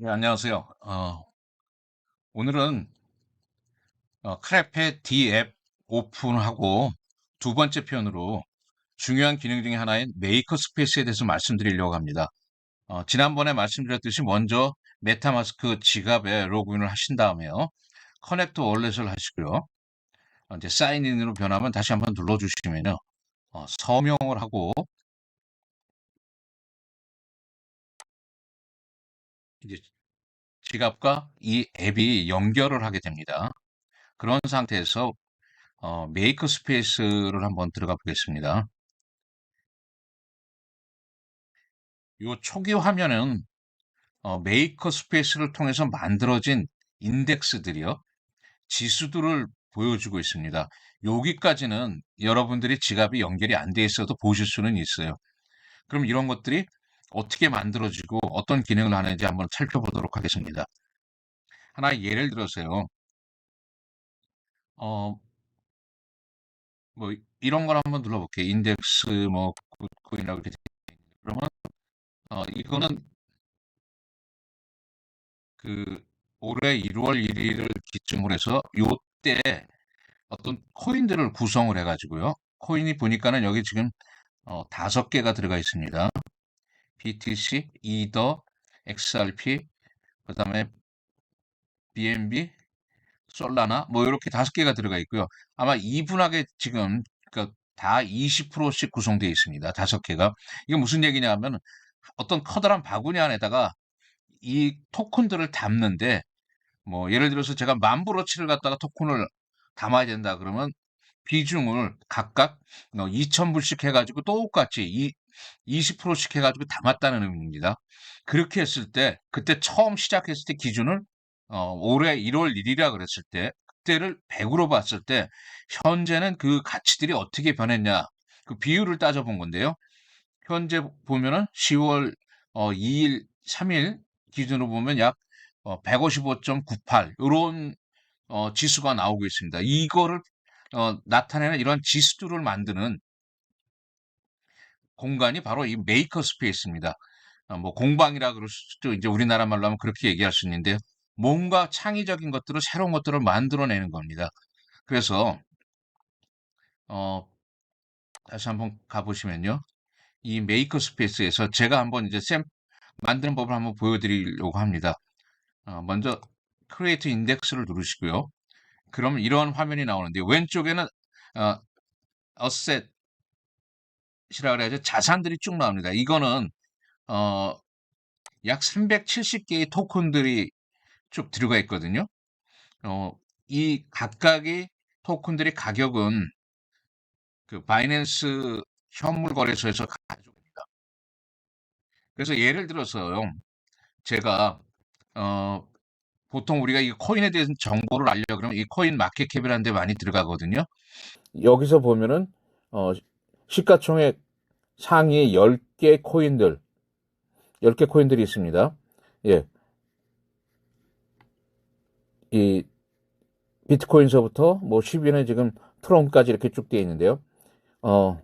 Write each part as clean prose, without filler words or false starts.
네, 안녕하세요. 오늘은 크레페 D 앱 오픈하고 두 번째 편으로 중요한 기능 중에 하나인 메이커 스페이스에 대해서 말씀드리려고 합니다. 지난번에 말씀드렸듯이 먼저 메타마스크 지갑에 로그인을 하신 다음에요. 커넥트 월렛을 하시고요. 이제 사인인으로 변하면 다시 한번 눌러주시면요. 서명을 하고 이제 지갑과 이 앱이 연결을 하게 됩니다. 그런 상태에서 메이커 스페이스를 한번 들어가 보겠습니다. 요 초기 화면은 메이커 스페이스를 통해서 만들어진 인덱스들이요. 지수들을 보여주고 있습니다. 여기까지는 여러분들이 지갑이 연결이 안 돼 있어도 보실 수는 있어요. 그럼 이런 것들이 어떻게 만들어지고 어떤 기능을 하는지 한번 살펴보도록 하겠습니다. 하나 예를 들어서요. 어, 뭐 이런 걸 한번 눌러볼게요. 인덱스 뭐 굿코인이라고 이렇게 그러면 이거는 그 올해 1월 1일을 기점으로 해서 요때 어떤 코인들을 구성을 해가지고요. 코인이 보니까는 여기 지금 5개가 들어가 있습니다. BTC, 이더, XRP, 그다음에 BNB, 솔라나 뭐 이렇게 5개가 들어가 있고요. 아마 이분하게 지금 그다 20%씩 구성되어 있습니다. 5개가. 이게 무슨 얘기냐면 어떤 커다란 바구니 안에다가 이 토큰들을 담는데 뭐 예를 들어서 제가 10,000브로치를 갖다가 토큰을 담아야 된다 그러면 비중을 각각 2,000불씩 해가지고 똑같이 20%씩 해가지고 담았다는 의미입니다. 그렇게 했을 때 그때 처음 시작했을 때 기준을 올해 1월 1일이라 그랬을 때 그때를 100으로 봤을 때 현재는 그 가치들이 어떻게 변했냐 그 비율을 따져본 건데요. 현재 보면은 10월 2일, 3일 기준으로 보면 약 155.98 이런 지수가 나오고 있습니다. 이거를 나타내는 이런 지수들을 만드는 공간이 바로 이 메이커 스페이스입니다. 뭐 공방이라 그럴 수도 이제 우리나라 말로 하면 그렇게 얘기할 수 있는데 뭔가 창의적인 것들을 새로운 것들을 만들어내는 겁니다. 그래서 어, 다시 한번 가보시면요. 이 메이커 스페이스에서 제가 한번 이제 만드는 법을 한번 보여드리려고 합니다. 먼저 크리에이트 인덱스를 누르시고요. 그러면 이런 화면이 나오는데 왼쪽에는 어, 어셋이라 그래야죠. 자산들이 쭉 나옵니다. 이거는 어, 약 370개의 토큰들이 쭉 들어가 있거든요. 어, 이 각각의 토큰들의 가격은 그 바이낸스 현물 거래소에서 가져옵니다. 그래서 예를 들어서요. 제가 어, 보통 우리가 이 코인에 대한 정보를 알려 그러면 이 코인 마켓캡이라는 데 많이 들어가거든요. 여기서 보면은 어, 시가총액 상위 10개 코인들, 10개 코인들이 있습니다. 예. 이 비트코인서부터 뭐 10위는 지금 트론까지 이렇게 쭉 되어 있는데요. 어,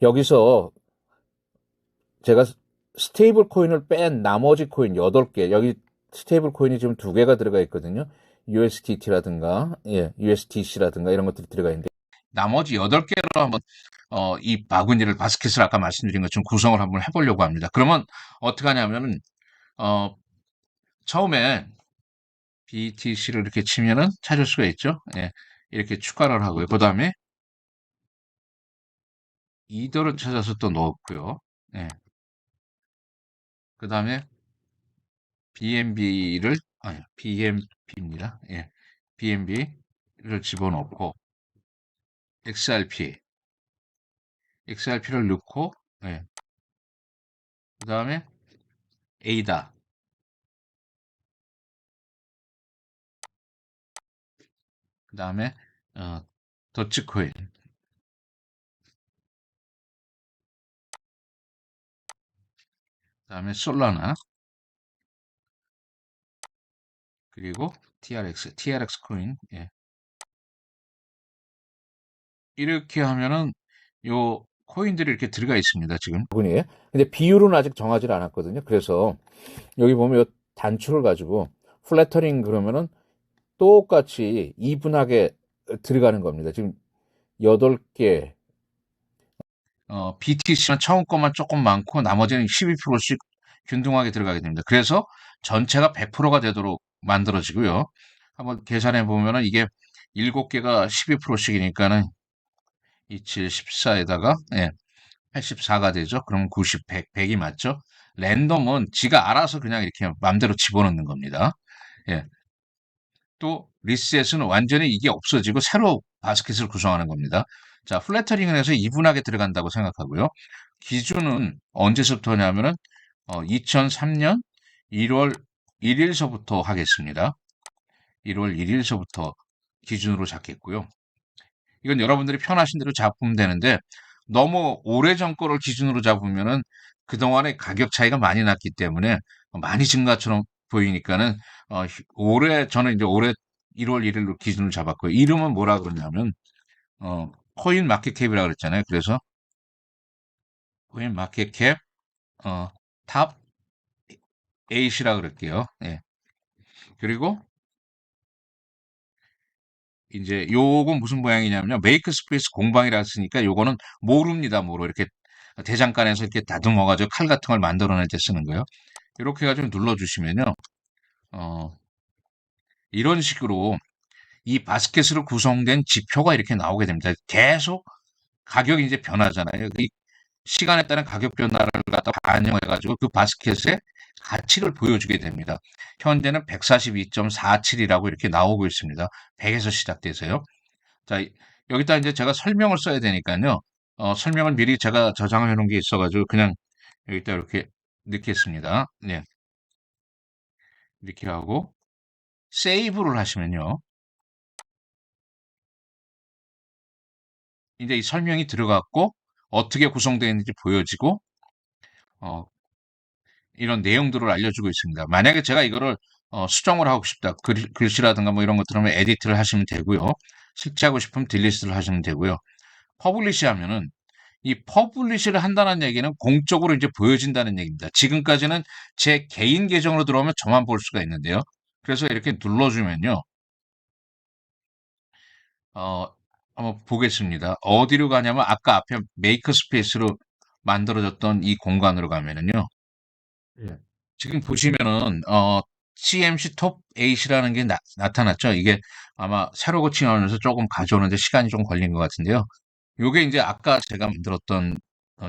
여기서 제가 스테이블 코인을 뺀 나머지 코인 8개, 여기 스테이블 코인이 지금 2개가 들어가 있거든요. USDT라든가, 예, USDC라든가 이런 것들이 들어가 있는데, 나머지 8개로 한번, 이 바구니를, 바스켓을 아까 말씀드린 것처럼 구성을 한번 해보려고 합니다. 그러면 어떻게 하냐면은, 어, 처음에 BTC를 이렇게 치면은 찾을 수가 있죠. 예, 이렇게 추가를 하고요. 그 다음에 이더를 찾아서 또 넣었고요. 예, 그 다음에 BNB를, 아니, BNB입니다. 예, BNB를 집어넣고, XRP를 넣고, 예, 그 다음에 에이다, 그 다음에, 어, 더치코인, 그 다음에 솔라나, 그리고 TRX 코인, 예. 이렇게 하면은, 요 코인들이 이렇게 들어가 있습니다, 지금. 분이에요. 근데 비율은 아직 정하지 않았거든요. 그래서 여기 보면 이 단추를 가지고 플래터링 그러면은 똑같이 이분하게 들어가는 겁니다. 지금 8개. BTC만 처음 것만 조금 많고 나머지는 12%씩 균등하게 들어가게 됩니다. 그래서 전체가 100%가 되도록 만들어지고요. 한번 계산해 보면은 이게 7개가 12%씩이니까는 27, 14에다가 84가 되죠. 그럼 90, 100이 맞죠? 랜덤은 지가 알아서 그냥 이렇게 맘대로 집어넣는 겁니다. 예. 또 리셋은 완전히 이게 없어지고 새로 바스켓을 구성하는 겁니다. 자, 플래터링을 해서 이분하게 들어간다고 생각하고요. 기준은 언제서부터냐면은 2003년 1월 1일서부터 하겠습니다. 1월 1일서부터 기준으로 잡겠고요. 이건 여러분들이 편하신 대로 잡으면 되는데 너무 오래전 거를 기준으로 잡으면은 그동안에 가격 차이가 많이 났기 때문에 많이 증가처럼 보이니까는 올해 저는 이제 올해 1월 1일로 기준을 잡았고요. 이름은 뭐라 그러냐면 코인 마켓캡이라고 그랬잖아요. 그래서 코인 마켓캡 탑 8이라 그럴게요. 예. 그리고 이제 요건 무슨 모양이냐면요. 메이크 스페이스 공방이라 했으니까 요거는 모루입니다. 모루. 이렇게 대장간에서 이렇게 다듬어가지고 칼 같은 걸 만들어낼 때 쓰는 거예요. 이렇게 해가지고 눌러주시면요. 어, 이런 식으로 이 바스켓으로 구성된 지표가 이렇게 나오게 됩니다. 계속 가격이 이제 변하잖아요. 이 시간에 따른 가격 변화를 갖다 반영해가지고 그 바스켓의 가치를 보여주게 됩니다. 현재는 142.47이라고 이렇게 나오고 있습니다. 100에서 시작돼서요. 자, 여기다 이제 제가 설명을 써야 되니까요. 설명을 미리 제가 저장해 놓은 게 있어가지고 그냥 여기다 이렇게 넣겠습니다. 네, 이렇게 하고 세이브를 하시면요. 이제 이 설명이 들어갔고 어떻게 구성되어 있는지 보여지고 어, 이런 내용들을 알려주고 있습니다. 만약에 제가 이거를 수정을 하고 싶다. 글씨라든가 뭐 이런 것들 하면 에디트를 하시면 되고요. 삭제하고 싶으면 딜리트를 하시면 되고요. 퍼블리시 하면은 이 퍼블리시를 한다는 얘기는 공적으로 이제 보여진다는 얘기입니다. 지금까지는 제 개인 계정으로 들어오면 저만 볼 수가 있는데요. 그래서 이렇게 눌러주면요. 어, 한번 보겠습니다. 어디로 가냐면 아까 앞에 메이커 스페이스로 만들어졌던 이 공간으로 가면은요. 예. 지금 보시면은 CMC 톱 8이라는 게 나타났죠. 이게 아마 새로 고침하면서 조금 가져오는데 시간이 좀 걸린 것 같은데요. 요게 이제 아까 제가 만들었던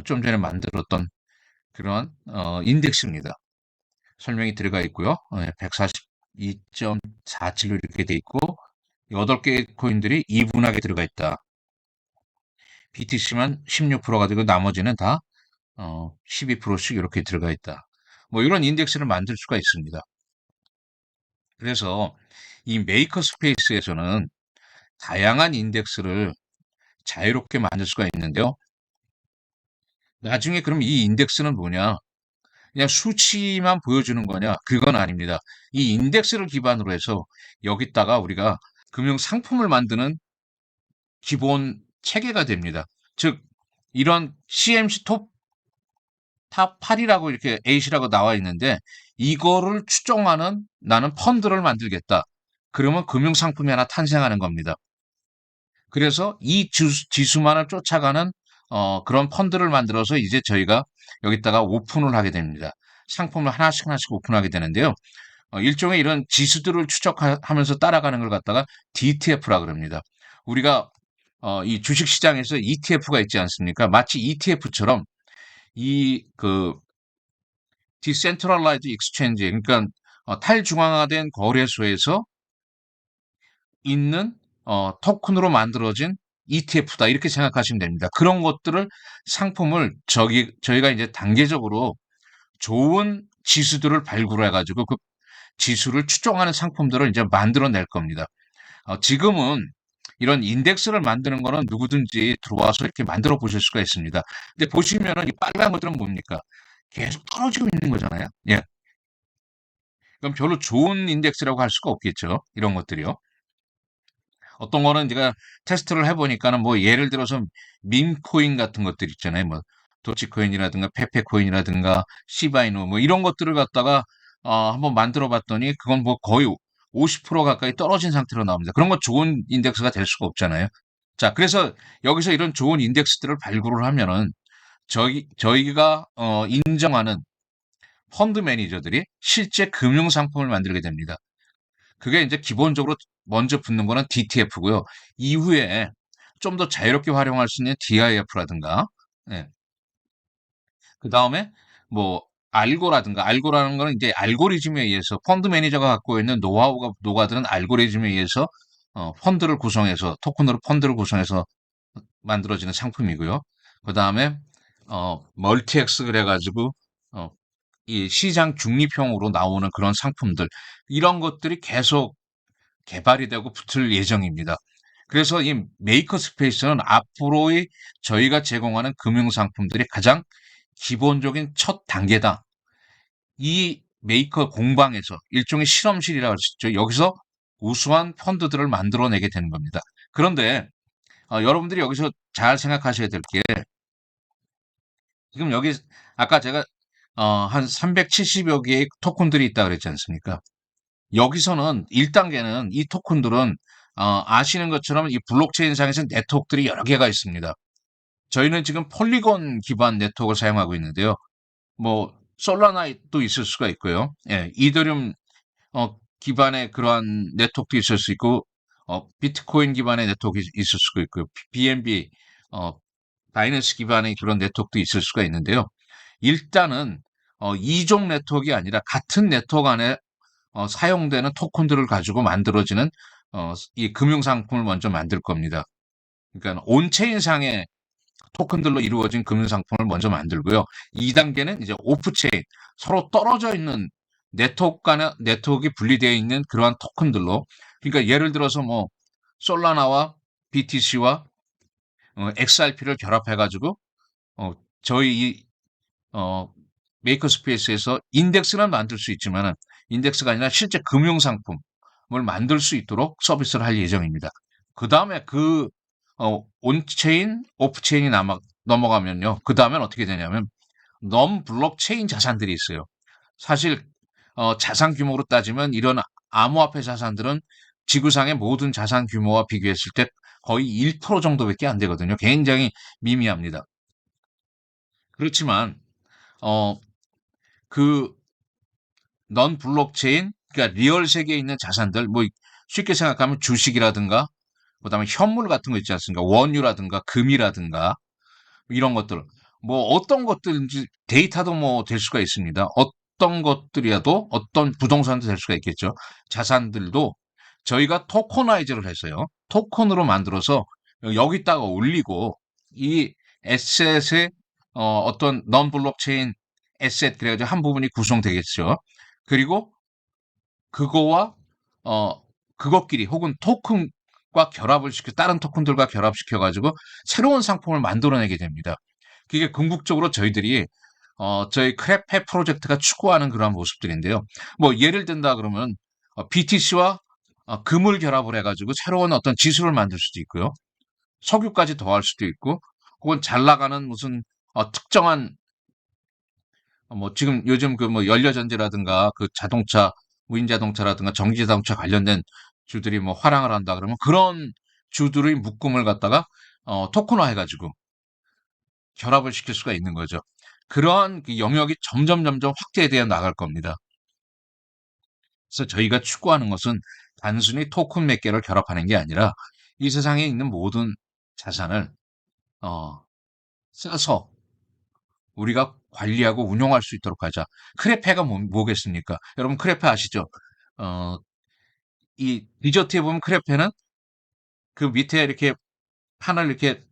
좀 전에 만들었던 그런 인덱스입니다. 설명이 들어가 있고요. 142.47로 이렇게 돼 있고 8개의 코인들이 이분하게 들어가 있다. BTC만 16%가 되고 나머지는 다 12%씩 이렇게 들어가 있다. 뭐 이런 인덱스를 만들 수가 있습니다. 그래서 이 메이커 스페이스에서는 다양한 인덱스를 자유롭게 만들 수가 있는데요. 나중에 그럼 이 인덱스는 뭐냐? 그냥 수치만 보여주는 거냐? 그건 아닙니다. 이 인덱스를 기반으로 해서 여기다가 우리가 금융 상품을 만드는 기본 체계가 됩니다. 즉, 이런 CMC 탑 8이라고 이렇게 8이라고 나와 있는데 이거를 추종하는 나는 펀드를 만들겠다. 그러면 금융 상품이 하나 탄생하는 겁니다. 그래서 이 지수만을 쫓아가는 그런 펀드를 만들어서 이제 저희가 여기다가 오픈을 하게 됩니다. 상품을 하나씩 하나씩 오픈하게 되는데요. 일종의 이런 지수들을 추적하면서 따라가는 걸 갖다가 DTF라 그럽니다. 우리가 이 주식시장에서 ETF가 있지 않습니까? 마치 ETF처럼 이 디센트럴라이즈 익스체인지 그러니까 탈중앙화된 거래소에서 있는 토큰으로 만들어진 ETF다 이렇게 생각하시면 됩니다. 그런 것들을 상품을 저희가 이제 단계적으로 좋은 지수들을 발굴해 가지고 그 지수를 추종하는 상품들을 이제 만들어낼 겁니다. 지금은 이런 인덱스를 만드는 거는 누구든지 들어와서 이렇게 만들어 보실 수가 있습니다. 근데 보시면은 이 빨간 것들은 뭡니까? 계속 떨어지고 있는 거잖아요. 예. 그럼 별로 좋은 인덱스라고 할 수가 없겠죠. 이런 것들이요. 어떤 거는 제가 테스트를 해보니까는 뭐 예를 들어서 밈코인 같은 것들 있잖아요. 뭐 도치코인이라든가 페페코인이라든가 시바이누 뭐 이런 것들을 갖다가 한번 만들어 봤더니 그건 뭐 거의 50% 가까이 떨어진 상태로 나옵니다. 그런 거 좋은 인덱스가 될 수가 없잖아요. 자, 그래서 여기서 이런 좋은 인덱스들을 발굴을 하면은 저희가 인정하는 펀드 매니저들이 실제 금융 상품을 만들게 됩니다. 그게 이제 기본적으로 먼저 붙는 거는 DTF고요. 이후에 좀 더 자유롭게 활용할 수 있는 DIF라든가, 그 다음에 뭐 알고라는 거는 이제 알고리즘에 의해서 펀드 매니저가 갖고 있는 노하우가 녹아드는 알고리즘에 의해서 펀드를 구성해서 토큰으로 펀드를 구성해서 만들어지는 상품이고요. 그 다음에 멀티엑스 그래가지고 어, 이 시장 중립형으로 나오는 그런 상품들 이런 것들이 계속 개발이 되고 붙을 예정입니다. 그래서 이 메이커 스페이스는 앞으로의 저희가 제공하는 금융 상품들이 가장 기본적인 첫 단계다. 이 메이커 공방에서 일종의 실험실이라고 할 수 있죠. 여기서 우수한 펀드들을 만들어내게 되는 겁니다. 그런데 여러분들이 여기서 잘 생각하셔야 될 게 지금 여기 아까 제가 한 370여 개의 토큰들이 있다 그랬지 않습니까? 여기서는 1단계는 이 토큰들은 아시는 것처럼 이 블록체인상에서 네트워크들이 여러 개가 있습니다. 저희는 지금 폴리곤 기반 네트워크를 사용하고 있는데요. 뭐 솔라나도 있을 수가 있고요. 예, 이더리움 기반의 그러한 네트워크도 있을 수 있고 비트코인 기반의 네트워크 있을 수가 있고요. BNB 바이낸스 기반의 그런 네트워크도 있을 수가 있는데요. 일단은 이종 네트워크가 아니라 같은 네트워크 안에 사용되는 토큰들을 가지고 만들어지는 이 금융상품을 먼저 만들 겁니다. 그러니까 온체인상의 토큰들로 이루어진 금융상품을 먼저 만들고요. 2단계는 이제 오프체인, 서로 떨어져 있는 네트워크 간의 네트워크가 분리되어 있는 그러한 토큰들로, 그러니까 예를 들어서 뭐 솔라나와 BTC와 XRP를 결합해가지고 저희 이 어, 메이커 스페이스에서 인덱스는 만들 수 있지만은 인덱스가 아니라 실제 금융 상품을 만들 수 있도록 서비스를 할 예정입니다. 그 다음에 온체인, 오프체인이 넘어가면요. 그 다음엔 어떻게 되냐면 non 블록체인 자산들이 있어요. 사실 자산 규모로 따지면 이런 암호화폐 자산들은 지구상의 모든 자산 규모와 비교했을 때 거의 1% 정도밖에 안 되거든요. 굉장히 미미합니다. 그렇지만 어, 그 넌 블록체인, 그러니까 리얼 세계에 있는 자산들, 뭐 쉽게 생각하면 주식이라든가, 그다음에 현물 같은 거 있지 않습니까? 원유라든가 금이라든가 이런 것들, 뭐 어떤 것들인지 데이터도 뭐 될 수가 있습니다. 어떤 것들이라도 어떤 부동산도 될 수가 있겠죠. 자산들도 저희가 토커나이즈를 했어요. 토큰으로 만들어서 여기다가 올리고 이 에셋의 어떤 넌 블록체인 에셋 그래가지고 한 부분이 구성되겠죠. 그리고 그거와 어 그것끼리 혹은 토큰과 결합을 시켜 다른 토큰들과 결합시켜 가지고 새로운 상품을 만들어내게 됩니다. 그게 궁극적으로 저희들이 저희 크랩해 프로젝트가 추구하는 그러한 모습들인데요. 뭐 예를 든다 그러면 BTC와 금을 결합을 해가지고 새로운 어떤 지수를 만들 수도 있고요. 석유까지 더할 수도 있고, 혹은 잘 나가는 무슨 특정한 뭐 지금 요즘 그 뭐 연료전지라든가 그 자동차, 무인자동차라든가 전기자동차 관련된 주들이 뭐 화랑을 한다 그러면 그런 주들의 묶음을 갖다가 토큰화 해가지고 결합을 시킬 수가 있는 거죠. 그러한 그 영역이 점점 확대되어 나갈 겁니다. 그래서 저희가 추구하는 것은 단순히 토큰 몇 개를 결합하는 게 아니라 이 세상에 있는 모든 자산을 어, 써서 우리가 관리하고 운용할 수 있도록 하자. 크레페가 뭐겠습니까? 여러분 크레페 아시죠? 어, 이 디저트에 보면 크레페는 그 밑에 이렇게 판을 이렇게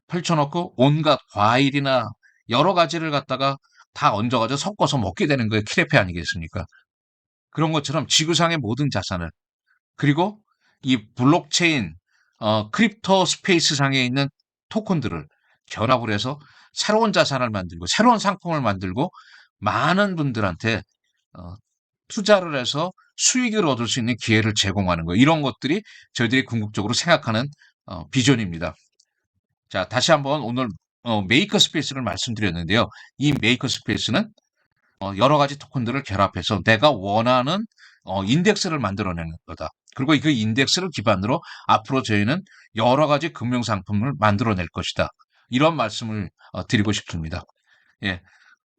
펼쳐놓고 온갖 과일이나 여러 가지를 갖다가 다 얹어가지고 섞어서 먹게 되는 거예요. 크레페 아니겠습니까? 그런 것처럼 지구상의 모든 자산을 그리고 이 블록체인 크립토 스페이스 상에 있는 토큰들을 결합을 해서 새로운 자산을 만들고 새로운 상품을 만들고 많은 분들한테 어, 투자를 해서 수익을 얻을 수 있는 기회를 제공하는 거. 이런 것들이 저희들이 궁극적으로 생각하는 비전입니다. 자, 다시 한번 오늘 메이커 스페이스를 말씀드렸는데요. 이 메이커 스페이스는 여러 가지 토큰들을 결합해서 내가 원하는 인덱스를 만들어내는 거다. 그리고 그 인덱스를 기반으로 앞으로 저희는 여러 가지 금융상품을 만들어낼 것이다. 이런 말씀을 드리고 싶습니다. 예,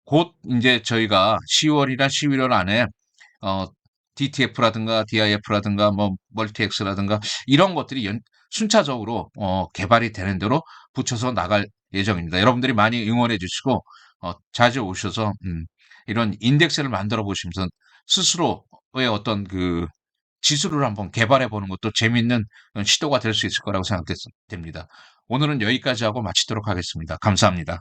곧 이제 저희가 10월이나 11월 안에 어, DTF라든가 DIF라든가 뭐 멀티엑스라든가 이런 것들이 순차적으로 개발이 되는 대로 붙여서 나갈 예정입니다. 여러분들이 많이 응원해 주시고 자주 오셔서 이런 인덱스를 만들어 보시면서 스스로의 어떤 그 지수를 한번 개발해 보는 것도 재미있는 시도가 될 수 있을 거라고 생각됩니다. 오늘은 여기까지 하고 마치도록 하겠습니다. 감사합니다.